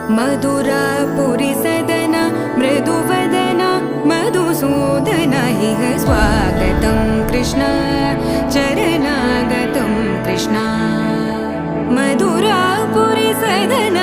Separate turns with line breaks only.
मधुरापुरी सदना मृदुवदना मधुसूदन इह स्वागतं कृष्ण चरणागतं कृष्ण मधुरापुरी सदना